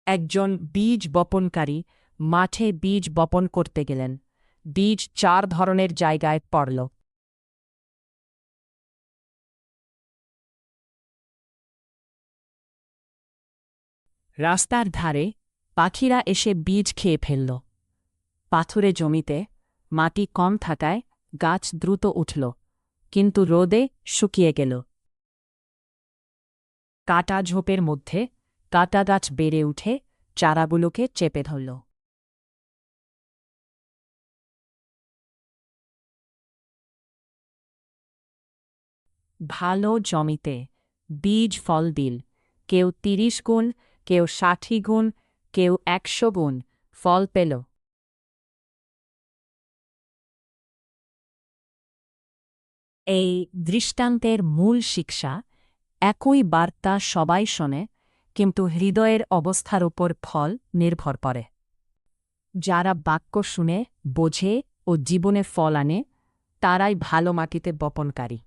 একজন বীজ বপনকারী মাঠে বীজ বপন করতে গেলেন। বীজ 4 ধরনের জায়গায় পড়ল। রাস্তার ধারে পাখিরা এসে বীজ খেয়ে ফেলল। পাথুরে জমিতে মাটি কম থাকায় গাছ দ্রুত উঠল, কিন্তু রোদে শুকিয়ে গেল। কাটা ঝোপের মধ্যে কাটা গাছ বেড়ে উঠে চারাগুলোকে চেপে ধরল। ভালো জমিতে বীজ ফল দিল। কেউ 30 গুণ, কেউ 60 গুণ, কেউ 100 গুণ ফল পেল। এই দৃষ্টান্তের মূল শিক্ষা, একই বার্তা সবাই শোনে, কিন্তু হৃদয়ের অবস্থার উপর ফল নির্ভর করে। যারা বাক্য শুনে, বোঝে ও জীবনে ফল আনে, তারাই ভালো মাটিতে বপনকারী।